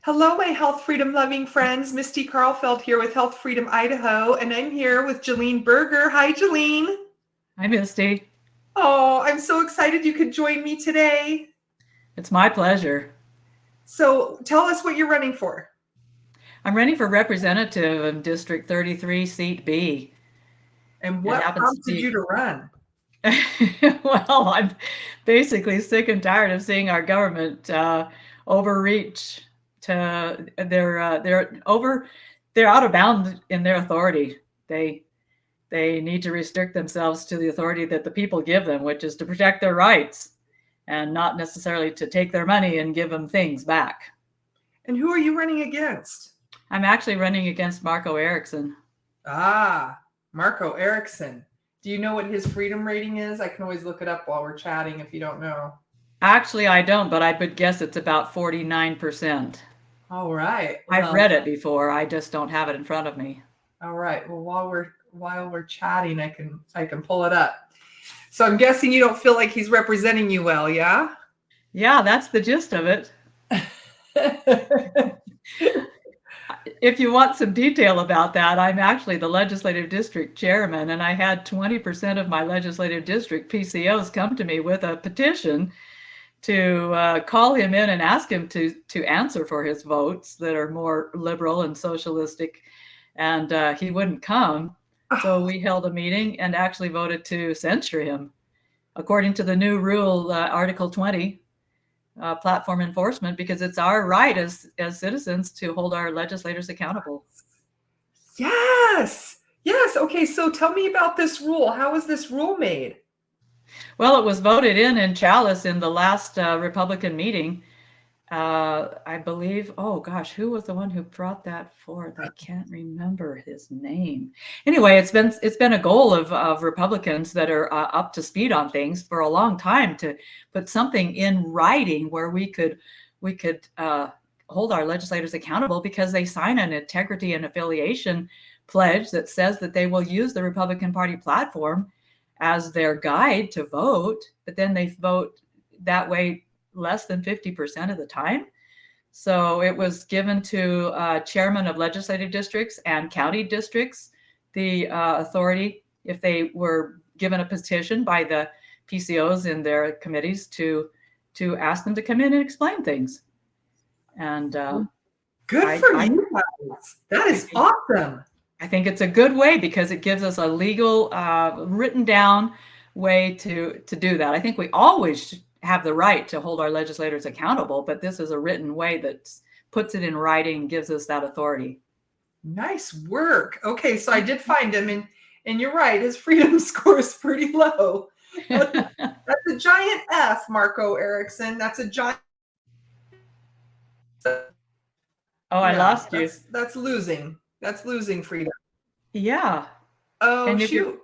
Hello, my health freedom loving friends. Miste Karlfeldt here with Health Freedom Idaho, and I'm here with Jilene Burger. Hi, Jilene. Hi, Misty. Oh, I'm so excited you could join me today. It's my pleasure. So tell us what you're running for. I'm running for representative of District 33, Seat B. And It what happens to prompted you be, to run? well, I'm basically sick and tired of seeing our government overreach to they're out of bounds in their authority. They need to restrict themselves to the authority that the people give them, which is to protect their rights and not necessarily to take their money and give them things back. And who are you running against? I'm actually running against Marco Erickson. Ah, Marco Erickson. Do you know what his freedom rating is? I can always look it up while we're chatting if you don't know. Actually, I don't, but I would guess it's about 49%. All right. I've read it before. I just don't have it in front of me. All right. Well, while we're chatting, I can pull it up. So I'm guessing you don't feel like he's representing you well, yeah? Yeah, that's the gist of it. If you want some detail about that, I'm actually the legislative district chairman, and I had 20% of my legislative district PCOs come to me with a petition to call him in and ask him to answer for his votes that are more liberal and socialistic, and he wouldn't come. So we held a meeting and actually voted to censure him. According to the new rule, Article 20, platform enforcement, because it's our right as citizens to hold our legislators accountable. Yes. Yes. Okay. So tell me about this rule. How was this rule made? Well, it was voted in Chalice in the last Republican meeting. I believe, oh gosh, who was the one who brought that forth? I can't remember his name. Anyway, it's been a goal of Republicans that are up to speed on things for a long time to put something in writing where we could hold our legislators accountable because they sign an integrity and affiliation pledge that says that they will use the Republican Party platform as their guide to vote, but then they vote that way less than 50% of the time. So it was given to chairmen of legislative districts and county districts the authority, if they were given a petition by the PCOs in their committees, to ask them to come in and explain things. And good for you guys. That is awesome. I think it's a good way because it gives us a legal, written down way to do that. I think we always have the right to hold our legislators accountable, but this is a written way that puts it in writing, gives us that authority. Nice work. Okay, so I did find him, and you're right, his freedom score is pretty low. That's a giant F, Marco Erickson. That's a giant. Oh, yeah, I lost you. That's losing. That's losing freedom. Yeah. Oh, and shoot.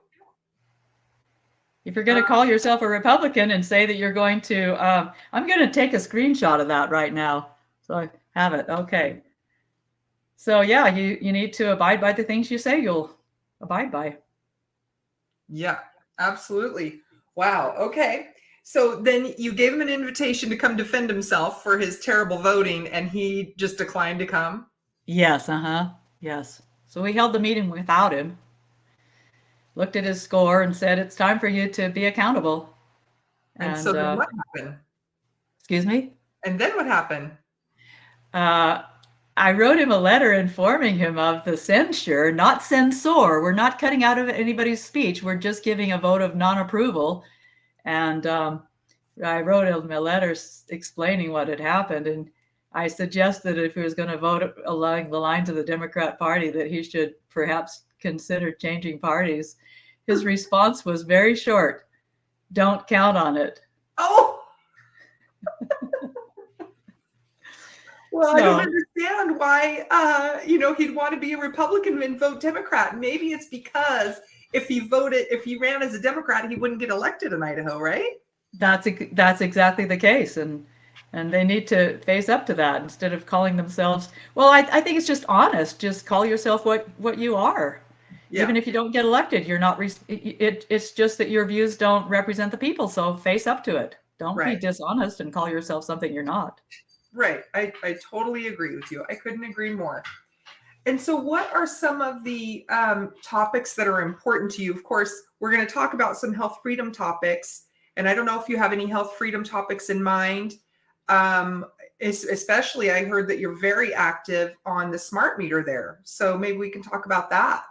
If you're going to call yourself a Republican and say that you're going to, I'm going to take a screenshot of that right now. So I have it. Okay. So yeah, you need to abide by the things you say you'll abide by. Yeah, absolutely. Wow. Okay. So then you gave him an invitation to come defend himself for his terrible voting, and he just declined to come? Yes. Yes. So we held the meeting without him, looked at his score and said, it's time for you to be accountable. And so then what happened? Excuse me? And then what happened? I wrote him a letter informing him of the censure, not censor. We're not cutting out of anybody's speech. We're just giving a vote of non-approval. And I wrote him a letter explaining what had happened. And I suggested if he was going to vote along the lines of the Democrat Party, that he should perhaps consider changing parties. His response was very short. Don't count on it. Oh! Well, I don't understand why, he'd want to be a Republican and vote Democrat. Maybe it's because if he ran as a Democrat, he wouldn't get elected in Idaho, right? That's exactly the case. And they need to face up to that instead of calling themselves, well, I think it's just honest. Just call yourself what you are. Yeah. Even if you don't get elected, you're not, it's just that your views don't represent the people. So face up to it. Don't be dishonest and call yourself something you're not. Right. I totally agree with you. I couldn't agree more. And so, what are some of the topics that are important to you? Of course, we're going to talk about some health freedom topics. And I don't know if you have any health freedom topics in mind. Especially, I heard that you're very active on the smart meter there. So maybe we can talk about that.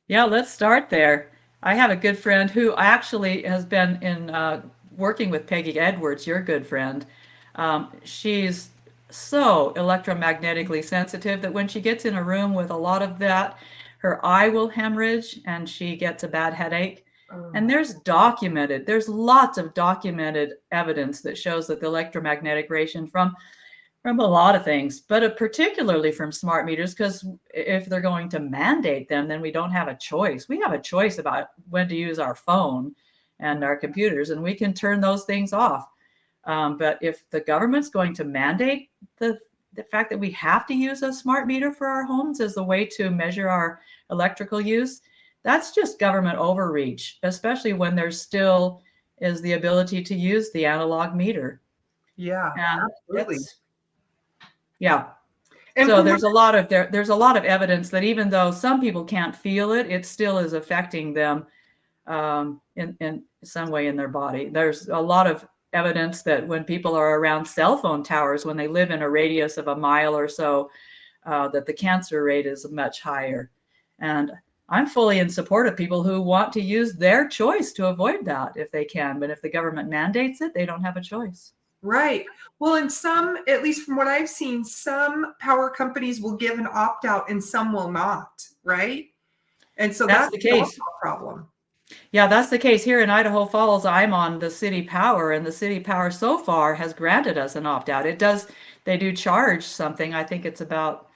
Yeah, let's start there. I have a good friend who actually has been in working with Peggy Edwards, your good friend. She's so electromagnetically sensitive that when she gets in a room with a lot of that, her eye will hemorrhage and she gets a bad headache. And there's lots of documented evidence that shows that the electromagnetic radiation from a lot of things, but particularly from smart meters, because if they're going to mandate them, then we don't have a choice. We have a choice about when to use our phone and our computers, and we can turn those things off. But if the government's going to mandate the fact that we have to use a smart meter for our homes as a way to measure our electrical use, that's just government overreach, especially when there still is the ability to use the analog meter. Yeah, And absolutely. Yeah. And so there's a lot of evidence that even though some people can't feel it, it still is affecting them in some way in their body. There's a lot of evidence that when people are around cell phone towers, when they live in a radius of a mile or so, that the cancer rate is much higher. And I'm fully in support of people who want to use their choice to avoid that if they can. But if the government mandates it, they don't have a choice. Right. Well, in some, at least from what I've seen, some power companies will give an opt-out and some will not, right? And so that's the case. A problem. Yeah, that's the case here in Idaho Falls. I'm on the city power, and the city power so far has granted us an opt-out. They do charge something. I think it's about,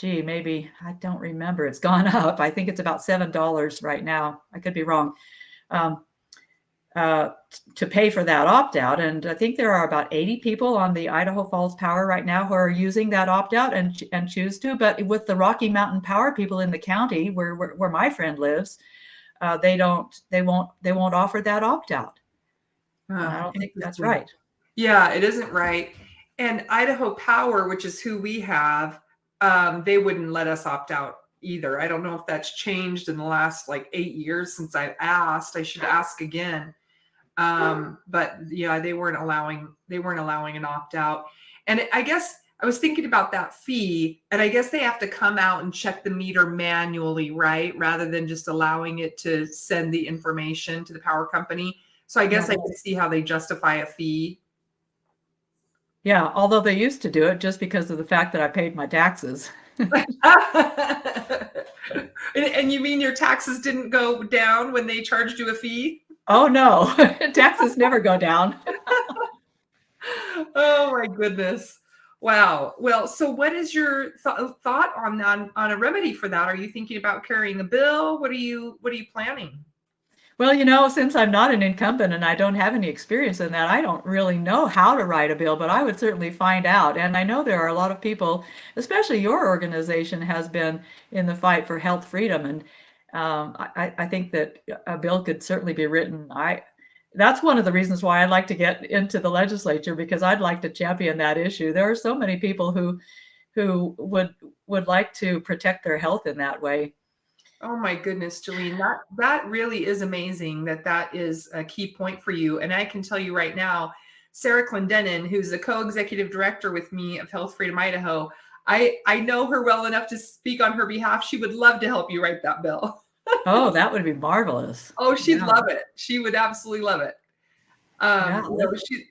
maybe, I don't remember. It's gone up. I think it's about $7 right now. I could be wrong. To pay for that opt-out. And I think there are about 80 people on the Idaho Falls Power right now who are using that opt-out and choose to. But with the Rocky Mountain Power people in the county where my friend lives, they won't offer that opt-out. And I don't think that's right. Yeah, it isn't right. And Idaho Power, which is who we have, they wouldn't let us opt out either. I don't know if that's changed in the last 8 years since I've asked. I should ask again. But yeah, they weren't allowing an opt-out. And I guess I was thinking about that fee, and I guess they have to come out and check the meter manually, right? Rather than just allowing it to send the information to the power company. So I guess I can see how they justify a fee. Yeah, although they used to do it just because of the fact that I paid my taxes. And you mean your taxes didn't go down when they charged you a fee? Oh, no. Taxes never go down. Oh, my goodness. Wow. Well, so what is your thought on a remedy for that? Are you thinking about carrying a bill? What are you planning? Well, since I'm not an incumbent and I don't have any experience in that, I don't really know how to write a bill, but I would certainly find out. And I know there are a lot of people, especially your organization has been in the fight for health freedom. And I think that a bill could certainly be written. That's one of the reasons why I'd like to get into the legislature, because I'd like to champion that issue. There are so many people who would like to protect their health in that way. Oh my goodness, Jilene, that really is amazing that is a key point for you. And I can tell you right now, Sarah Clendenin, who's the co-executive director with me of Health Freedom Idaho, I know her well enough to speak on her behalf. She would love to help you write that bill. Oh, that would be marvelous. Oh, she'd love it. She would absolutely love it.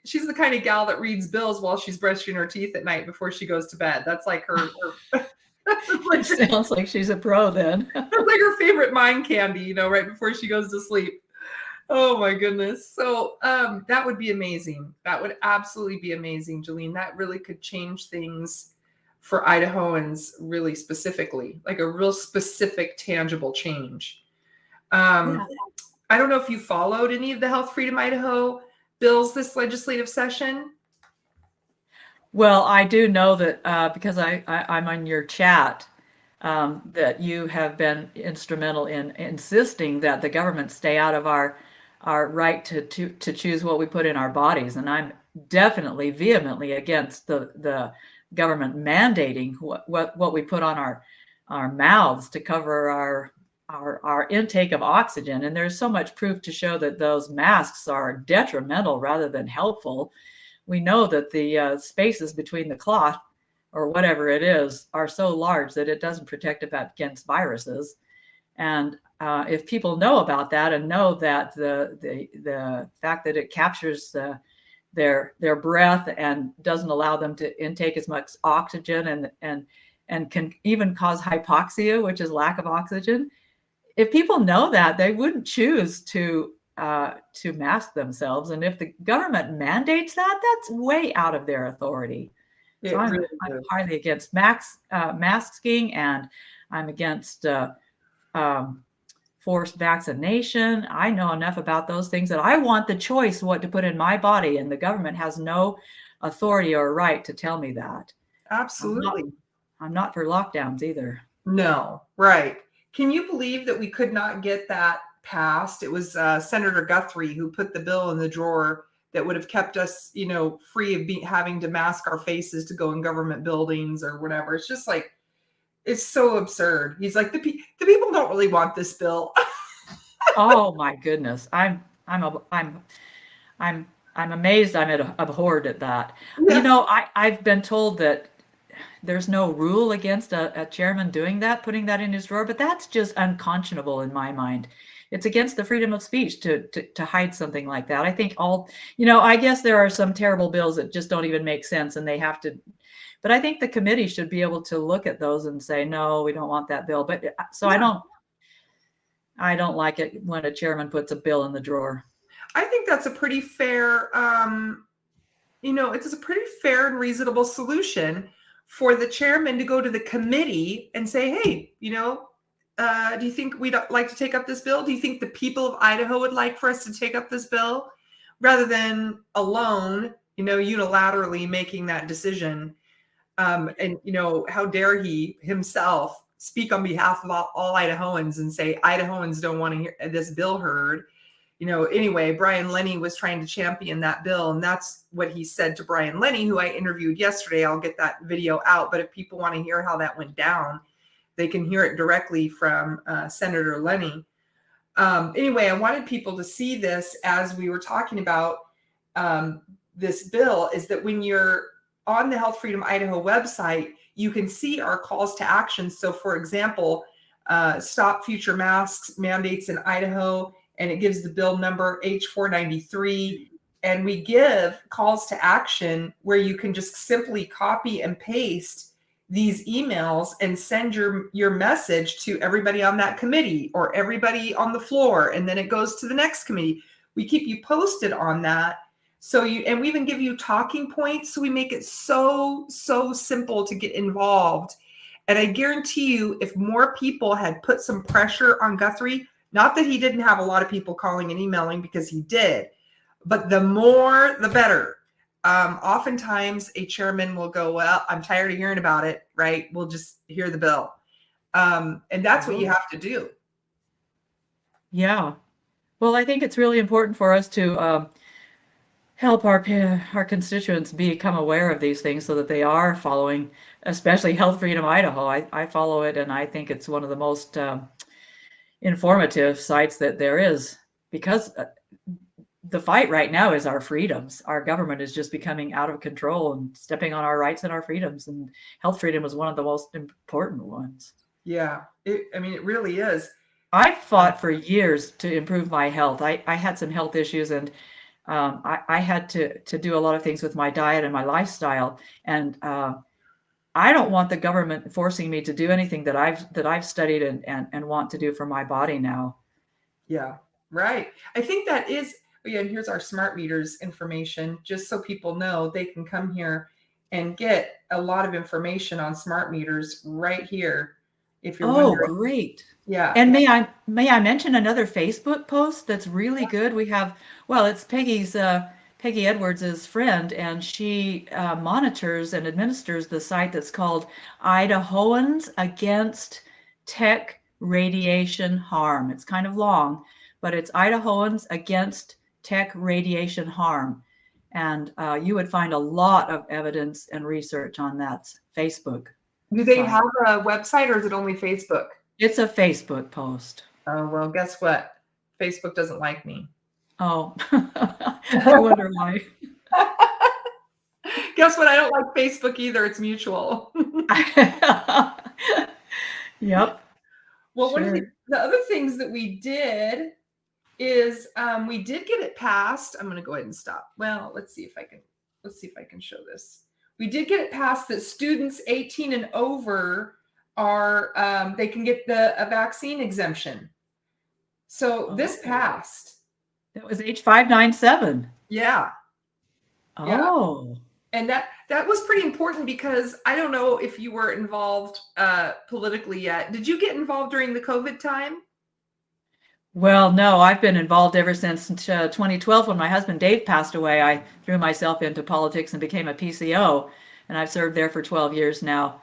She's the kind of gal that reads bills while she's brushing her teeth at night before she goes to bed. That's like her sounds like she's a pro then. That's like her favorite mind candy, right before she goes to sleep. Oh my goodness. So that would be amazing. That would absolutely be amazing, Jilene. That really could change things for Idahoans really specifically, like a real specific, tangible change. I don't know if you followed any of the Health Freedom Idaho bills this legislative session. Well, I do know that because I'm on your chat, that you have been instrumental in insisting that the government stay out of our right to choose what we put in our bodies. And I'm definitely vehemently against the government mandating what we put on our mouths to cover our intake of oxygen. And there's so much proof to show that those masks are detrimental rather than helpful. We know that the spaces between the cloth or whatever it is are so large that it doesn't protect against viruses. And if people know about that and know that the fact that it captures their breath and doesn't allow them to intake as much oxygen and can even cause hypoxia, which is lack of oxygen. If people know that, they wouldn't choose to mask themselves. And if the government mandates that, that's way out of their authority. So I'm highly against masking, and I'm against forced vaccination. I know enough about those things that I want the choice what to put in my body, and the government has no authority or right to tell me that. Absolutely. I'm not for lockdowns either. No, right. Can you believe that we could not get that passed? It was Senator Guthrie who put the bill in the drawer that would have kept us, free of having to mask our faces to go in government buildings or whatever. It's just like, it's so absurd. He's like, the people don't really want this bill. Oh my goodness. I'm amazed. I'm abhorred at that. Yeah. I've been told that there's no rule against a chairman doing that, putting that in his drawer, but that's just unconscionable in my mind. It's against the freedom of speech to hide something like that. I think I guess there are some terrible bills that just don't even make sense and they have to, but I think the committee should be able to look at those and say, no, we don't want that bill. But so yeah. I don't like it when a chairman puts a bill in the drawer. I think that's a pretty fair, it's a pretty fair and reasonable solution for the chairman to go to the committee and say, hey, do you think we'd like to take up this bill? Do you think the people of Idaho would like for us to take up this bill? Rather than alone, unilaterally making that decision. And, how dare he himself speak on behalf of all Idahoans and say Idahoans don't want to hear this bill heard. Anyway, Brian Lenny was trying to champion that bill. And that's what he said to Brian Lenny, who I interviewed yesterday. I'll get that video out. But if people want to hear how that went down, they can hear it directly from Senator Lenny. Anyway, I wanted people to see this as we were talking about this bill, is that when you're on the Health Freedom Idaho website, you can see our calls to action. So for example, stop future masks mandates in Idaho, and it gives the bill number H493. And we give calls to action where you can just simply copy and paste these emails and send your message to everybody on that committee or everybody on the floor. And then it goes to the next committee. We keep you posted on that. And we even give you talking points. So we make it so simple to get involved. And I guarantee you, if more people had put some pressure on Guthrie, not that he didn't have a lot of people calling and emailing, because he did, but the more, the better. Oftentimes a chairman will go, well, I'm tired of hearing about it, right? We'll just hear the bill. And that's what you have to do. Yeah. Well, I think it's really important for us to help our constituents become aware of these things so that they are following, especially Health Freedom Idaho. I follow it, and I think it's one of the most informative sites that there is, because the fight right now is our freedoms. Our government is just becoming out of control and stepping on our rights and our freedoms, and health freedom is one of the most important ones. Yeah, it really is. I fought for years to improve my health. I had some health issues, and I had to do a lot of things with my diet and my lifestyle. And I don't want the government forcing me to do anything that I've studied and want to do for my body now. Yeah, right. I think that is, and here's our smart meters information, just so people know they can come here and get a lot of information on smart meters right here. If you're wondering. Great. Yeah. And may I mention another Facebook post that's really good? We have, it's Peggy Edwards's friend, and she monitors and administers the site that's called Idahoans Against Tech Radiation Harm. It's kind of long, but it's Idahoans Against Tech Radiation Harm. And you would find a lot of evidence and research on that Facebook. Do they have a website or is it only Facebook? It's a Facebook post. Oh, well, guess what? Facebook doesn't like me. Oh, I wonder why. Guess what? I don't like Facebook either. It's mutual. Yep. Well, one of the other things that we did is we did get it passed. I'm going to go ahead and stop. Well, let's see if I can show this. We did get it passed that students 18 and over are they can get a vaccine exemption. So this passed. That was H597. Yeah. Oh. Yeah. And that was pretty important because I don't know if you were involved politically yet. Did you get involved during the COVID time? Well, no, I've been involved ever since 2012 when my husband Dave passed away. I threw myself into politics and became a PCO, and I've served there for 12 years now.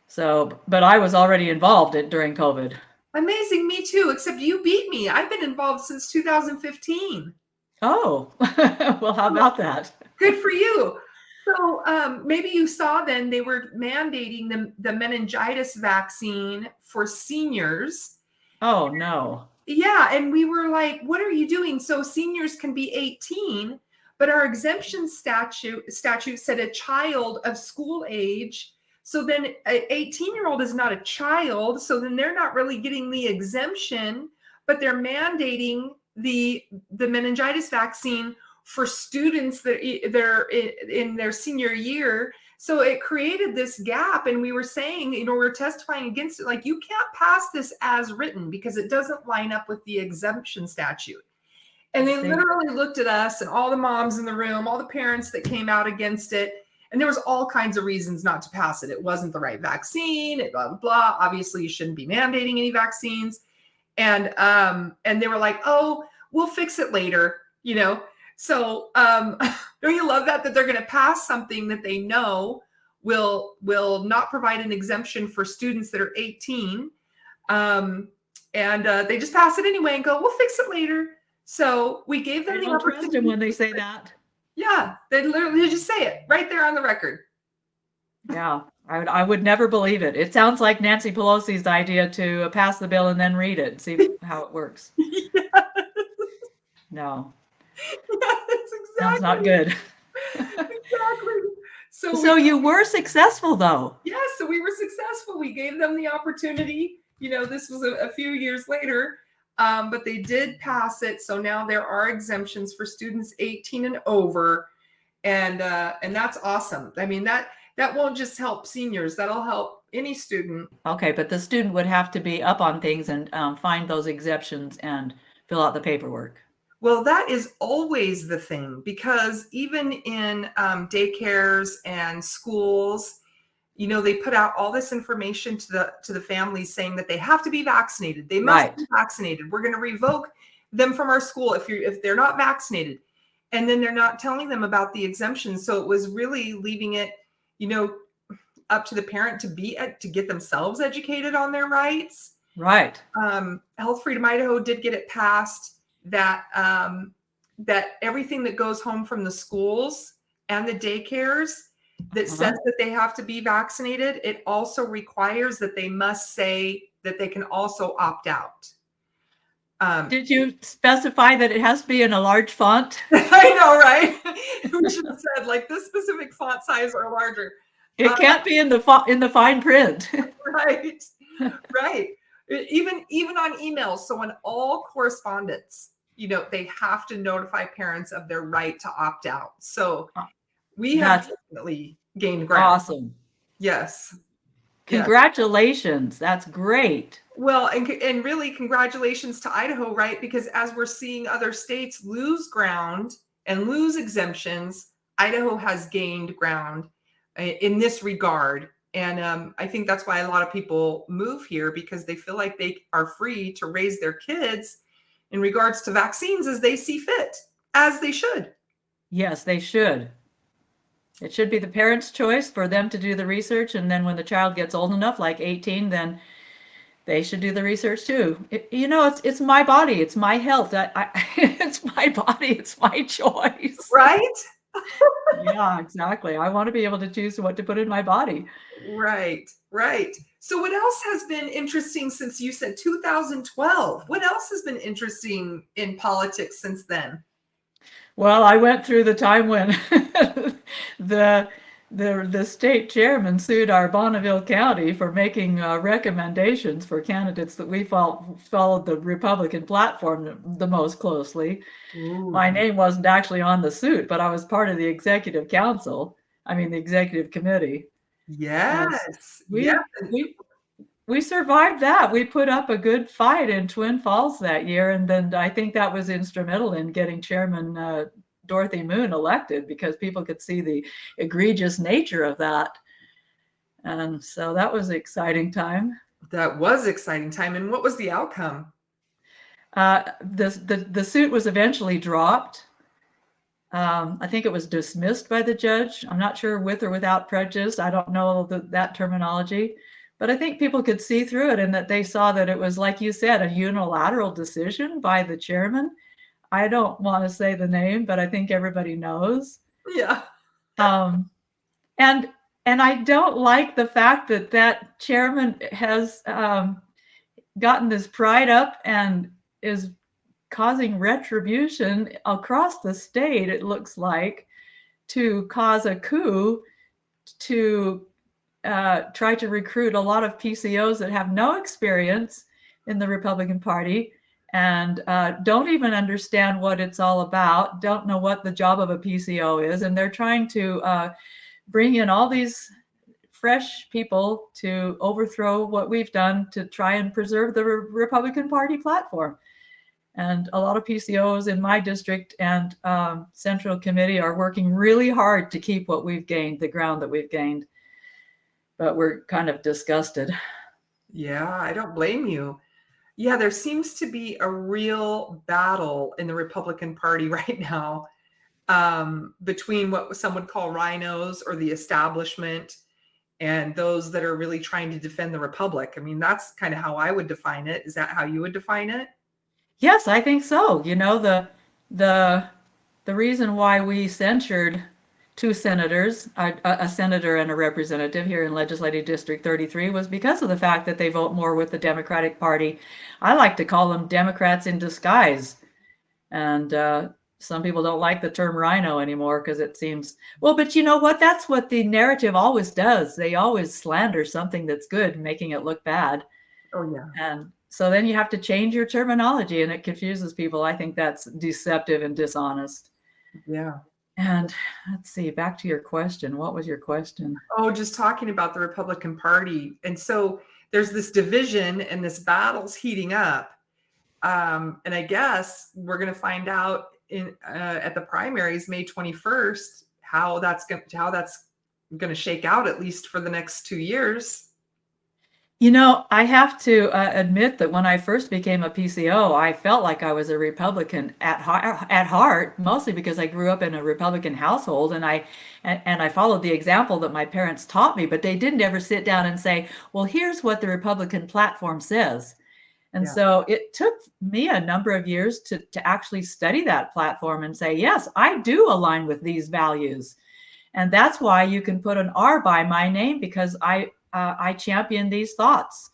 So, but I was already involved during COVID. Amazing, me too, except you beat me. I've been involved since 2015. Oh, well, how about that? Good for you. So maybe you saw then they were mandating the meningitis vaccine for seniors. Oh, no. Yeah. And we were like, what are you doing? So seniors can be 18, but our exemption statute said a child of school age. So then an 18-year-old is not a child. So then they're not really getting the exemption, but they're mandating the meningitis vaccine for students that they're in their senior year. So it created this gap. And we were saying, we're testifying against it. Like, you can't pass this as written because it doesn't line up with the exemption statute. And they literally looked at us and all the moms in the room, all the parents that came out against it. And there was all kinds of reasons not to pass it. It wasn't the right vaccine, blah, blah, blah. Obviously, you shouldn't be mandating any vaccines. And they were like, oh, we'll fix it later, So don't you love that they're going to pass something that they know will not provide an exemption for students that are 18. And they just pass it anyway and go, we'll fix it later. So we gave them the opportunity. When they say that. Yeah, they literally just say it right there on the record. Yeah, I would never believe it. It sounds like Nancy Pelosi's idea to pass the bill and then read it and see how it works. Yeah. No. Yeah, that's exactly. Sounds not good. Exactly. So you were successful, though. Yeah, so we were successful. We gave them the opportunity. This was a few years later, but they did pass it. So now there are exemptions for students 18 and over, and that's awesome. I mean, that won't just help seniors. That'll help any student. Okay, but the student would have to be up on things and find those exceptions and fill out the paperwork. Well, that is always the thing, because even in daycares and schools, they put out all this information to the families saying that they have to be vaccinated. They must be vaccinated. We're going to revoke them from our school if they're not vaccinated. And then they're not telling them about the exemptions. So it was really leaving it, up to the parent to get themselves educated on their rights. Right. Health Freedom Idaho did get it passed that everything that goes home from the schools and the daycares that says that they have to be vaccinated, it also requires that they must say that they can also opt out. Did you specify that it has to be in a large font? I know, right? We should have said like this specific font size or larger. It can't be in the fine print. Right. Right. Even on emails. So in all correspondence, they have to notify parents of their right to opt out. So we have definitely gained ground. Awesome. Yes. Congratulations. Yes. That's great. Well, and really congratulations to Idaho, right? Because as we're seeing other states lose ground and lose exemptions, Idaho has gained ground in this regard. And I think that's why a lot of people move here, because they feel like they are free to raise their kids in regards to vaccines as they see fit, as they should. Yes, they should. It should be the parents' choice for them to do the research. And then when the child gets old enough, like 18, then they should do the research too. It's my body. It's my health. It's my body. It's my choice. Right? Yeah, exactly. I want to be able to choose what to put in my body. Right, right. So what else has been interesting since you said 2012? What else has been interesting in politics since then? Well, I went through the time when the the state chairman sued our Bonneville County for making recommendations for candidates that we followed the Republican platform the most closely. My Ooh, name wasn't actually on the suit, but I was part of the executive council. I mean, the executive committee, and yes, yes. we we we survived that. We put up a good fight in Twin Falls that year, and then I think that was instrumental in getting Chairman Dorothy Moon elected because people could see the egregious nature of that. And so that was an exciting time. That was exciting time. And what was the outcome? The suit was eventually dropped. I think it was dismissed by the judge. I'm not sure with or without prejudice. I don't know that terminology. But I think people could see through it and that they saw that it was, like you said, a unilateral decision by the chairman. I don't want to say the name, but I think everybody knows. Yeah. Um, and and I don't like the fact that that chairman has gotten this pride up and is causing retribution across the state, it looks like, to cause a coup to try to recruit a lot of PCOs that have no experience in the Republican Party and don't even understand what it's all about, don't know what the job of a PCO is. And they're trying to bring in all these fresh people to overthrow what we've done to try and preserve the Republican Party platform. And a lot of PCOs in my district and Central Committee are working really hard to keep what we've gained, the ground that we've gained. But we're kind of disgusted. Yeah, I don't blame you. Yeah, there seems to be a real battle in the Republican Party right now, between what some would call rhinos or the establishment and those that are really trying to defend the Republic. I mean, that's kind of how I would define it. Is that how you would define it? Yes, I think so. You know, the the reason why we censured two senators, a senator and a representative here in Legislative District 33, was because of the fact that they vote more with the Democratic Party. I like to call them Democrats in disguise. And some people don't like the term rhino anymore because it seems, well, but you know what? That's what the narrative always does. They always slander something that's good, making it look bad. Oh, yeah. And so then you have to change your terminology and it confuses people. I think that's deceptive and dishonest. Yeah. And let's see, back to your question. What was your question? Oh, just talking about the Republican Party. And so there's this division and this battle's heating up. And I guess we're going to find out in at the primaries, May 21st, how that's going to shake out, at least for the next 2 years. You know, I have to admit that when I first became a PCO, I felt like I was a Republican at heart, mostly because I grew up in a Republican household and I followed the example that my parents taught me, but they didn't ever sit down and say, "Well, here's what the Republican platform says." And Yeah. so it took me a number of years to actually study that platform and say, "Yes, I do align with these values." And that's why you can put an R by my name because I champion these thoughts.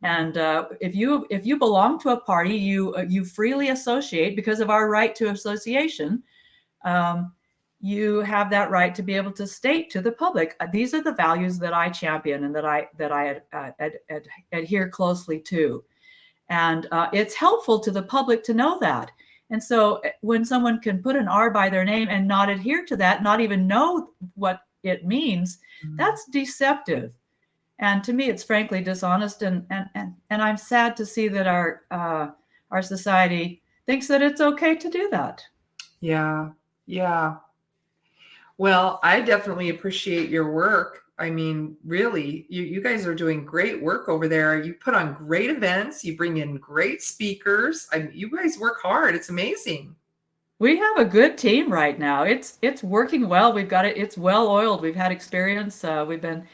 And if you belong to a party, you freely associate because of our right to association. Um, you have that right to be able to state to the public, these are the values that I champion and that I adhere closely to. And it's helpful to the public to know that. And so when someone can put an R by their name and not adhere to that, not even know what it means, Mm. that's deceptive. And to me, it's frankly dishonest. And I'm sad to see that our society thinks that it's okay to do that. Yeah. Yeah. Well, I definitely appreciate your work. I mean, really, you guys are doing great work over there. You put on great events. You bring in great speakers. You guys work hard. It's amazing. We have a good team right now. It's working well. We've got it. It's well oiled. We've had experience. We've been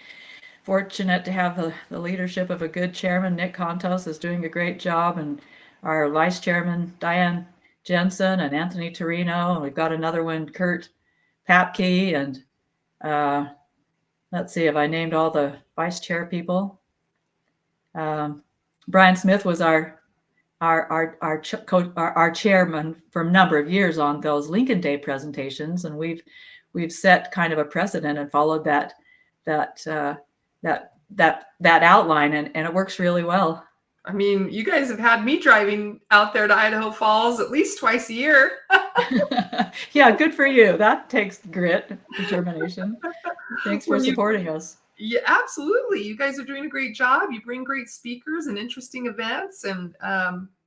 fortunate to have the leadership of a good chairman. Nick Contos is doing a great job, and our vice chairman Diane Jensen and Anthony Torino, and we've got another one, Kurt Papke, and let's see, have I named all the vice chair people? Brian Smith was our chairman for a number of years on those Lincoln Day presentations, and we've set kind of a precedent and followed that outline, and it works really well. I mean, you guys have had me driving out there to Idaho Falls at least twice a year. Yeah, good for you. That takes grit, determination. Thanks for supporting us. Yeah, absolutely. You guys are doing a great job. You bring great speakers and interesting events, and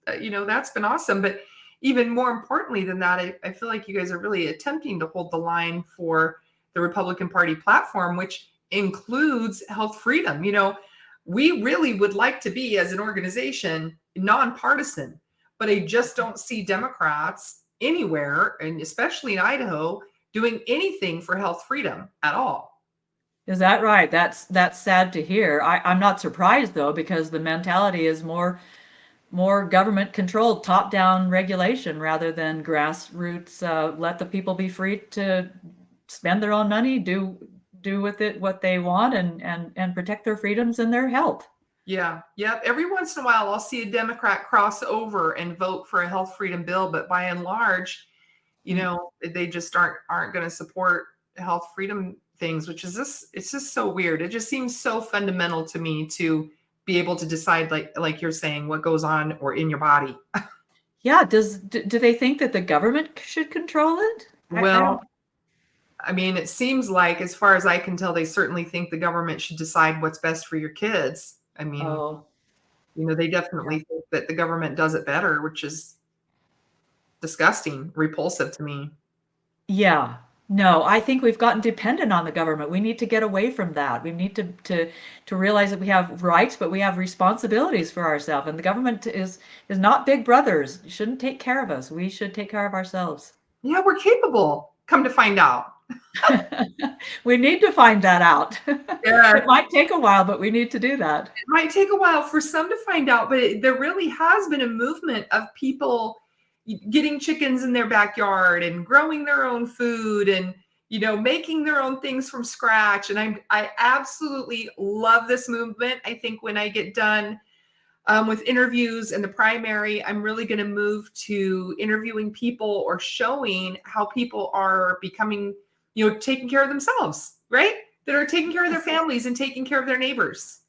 that's been awesome. But even more importantly than that, I feel like you guys are really attempting to hold the line for the Republican Party platform, which includes health freedom. We really would like to be, as an organization, nonpartisan, but I just don't see Democrats anywhere, and especially in Idaho, doing anything for health freedom at all. Is that right? That's sad to hear. I'm not surprised, though, because the mentality is more government controlled, top down regulation rather than grassroots. Let the people be free to spend their own money, do with it what they want, and protect their freedoms and their health. Yeah. Every once in a while, I'll see a Democrat cross over and vote for a health freedom bill, but by and large, they just aren't going to support health freedom things, which is it's just so weird. It just seems so fundamental to me to be able to decide, like you're saying, what goes on or in your body. Yeah. Do they think that the government should control it? Well, I mean, it seems like, as far as I can tell, they certainly think the government should decide what's best for your kids. I mean, they definitely think that the government does it better, which is disgusting, repulsive to me. Yeah. No, I think we've gotten dependent on the government. We need to get away from that. We need to realize that we have rights, but we have responsibilities for ourselves. And the government is not big brothers. You shouldn't take care of us. We should take care of ourselves. Yeah, we're capable. Come to find out. We need to find that out. Yeah. It might take a while, but we need to do that. It might take a while for some to find out, but there really has been a movement of people getting chickens in their backyard and growing their own food and making their own things from scratch. And I absolutely love this movement. I think when I get done with interviews in the primary, I'm really going to move to interviewing people or showing how people are becoming, taking care of themselves, right? That are taking care of their families and taking care of their neighbors.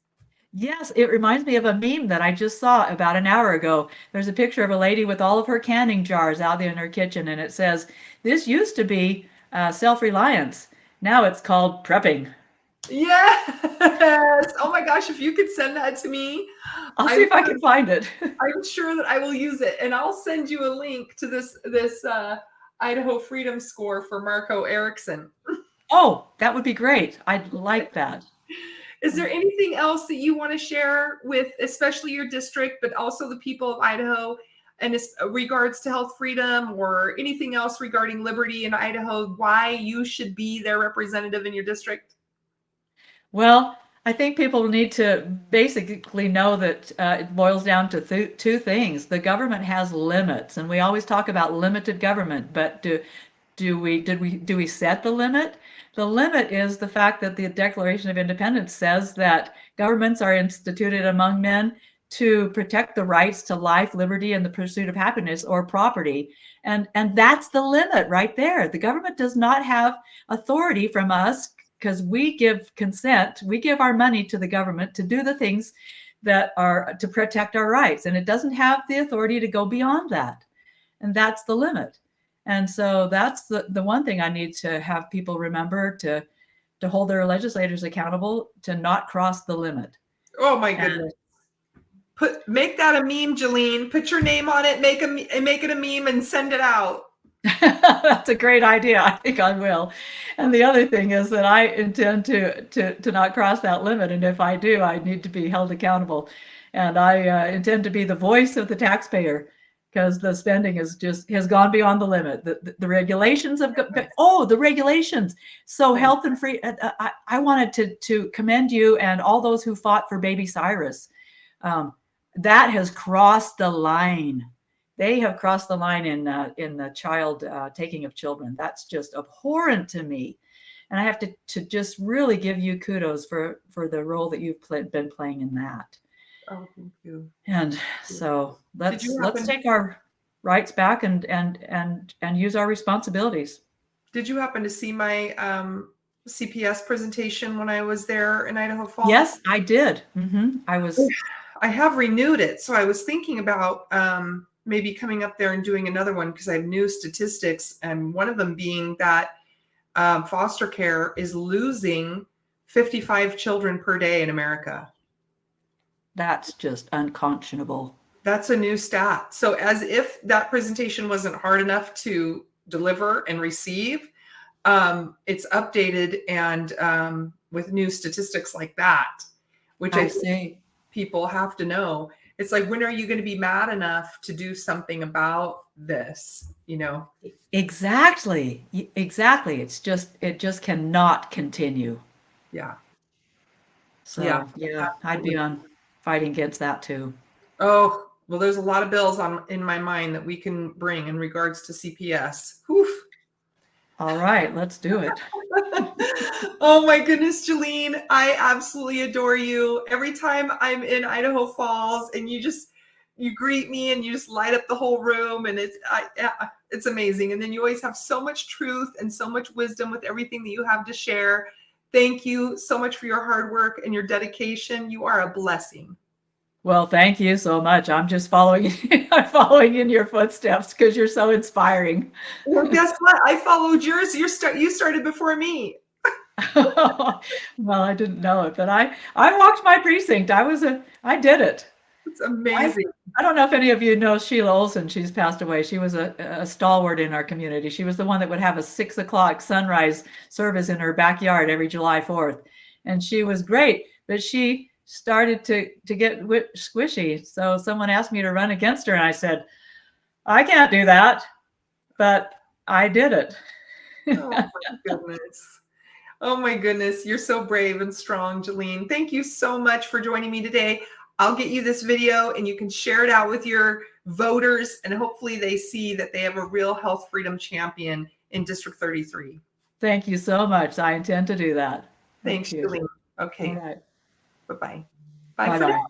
Yes, it reminds me of a meme that I just saw about an hour ago. There's a picture of a lady with all of her canning jars out in her kitchen, and it says, "This used to be self-reliance. Now it's called prepping." Yes. Oh my gosh, if you could send that to me. I'll see if I can find it. I'm sure that I will use it, and I'll send you a link to this Idaho Freedom Score for Marco Erickson. Oh, that would be great. I'd like that. Is there anything else that you want to share with, especially your district, but also the people of Idaho, and regards to health freedom, or anything else regarding liberty in Idaho, why you should be their representative in your district? Well, I think people need to basically know that it boils down to two things. The government has limits, and we always talk about limited government, but do we set the limit? The limit is the fact that the Declaration of Independence says that governments are instituted among men to protect the rights to life, liberty, and the pursuit of happiness or property. And that's the limit right there. The government does not have authority from us, because we give consent, we give our money to the government to do the things that are to protect our rights. And it doesn't have the authority to go beyond that. And that's the limit. And so that's the one thing I need to have people remember, to hold their legislators accountable, to not cross the limit. Oh my goodness. Make that a meme, Jilene. Put your name on it, make it a meme and send it out. That's a great idea. I think I will. And the other thing is that I intend to not cross that limit. And if I do, I need to be held accountable. And I intend to be the voice of the taxpayer, because the spending has gone beyond the limit. The regulations have the regulations. So health and free. I wanted to commend you and all those who fought for baby Cyrus. That has crossed the line. they have crossed the line in the child taking of children. That's just abhorrent to me. And I have to just really give you kudos for the role that you've been playing in that. Oh, thank you. And so let's take our rights back and use our responsibilities. Did you happen to see my CPS presentation when I was there in Idaho Falls? Yes, I did. I have renewed it. So I was thinking about maybe coming up there and doing another one because I have new statistics, and one of them being that foster care is losing 55 children per day in America. That's just unconscionable. That's a new stat. So as if that presentation wasn't hard enough to deliver and receive, it's updated and with new statistics like that, which I think people have to know. It's like, when are you going to be mad enough to do something about this? You know? Exactly. It just cannot continue. Yeah. So yeah, I'd be on fighting against that too. Oh, well, there's a lot of bills in my mind that we can bring in regards to CPS. Whew. All right, let's do it. Oh my goodness, Jilene, I absolutely adore you. Every time I'm in Idaho Falls and you greet me and you just light up the whole room, and it's amazing. And then you always have so much truth and so much wisdom with everything that you have to share. Thank you so much for your hard work and your dedication. You are a blessing. Well, thank you so much. I'm just following I'm following in your footsteps because you're so inspiring. Well, guess what? I followed yours. You started before me. Well, I didn't know it, but I walked my precinct. I did it. It's amazing. I don't know if any of you know Sheila Olson. She's passed away. She was a stalwart in our community. She was the one that would have a 6 o'clock sunrise service in her backyard every July 4th. And she was great, but she started to get squishy. So someone asked me to run against her, and I said, I can't do that, but I did it. Oh my goodness. Oh my goodness. You're so brave and strong, Jilene. Thank you so much for joining me today. I'll get you this video and you can share it out with your voters, and hopefully they see that they have a real health freedom champion in District 33. Thank you so much. I intend to do that. Thanks, Jilene. Okay. All right. Bye-bye. Bye-bye.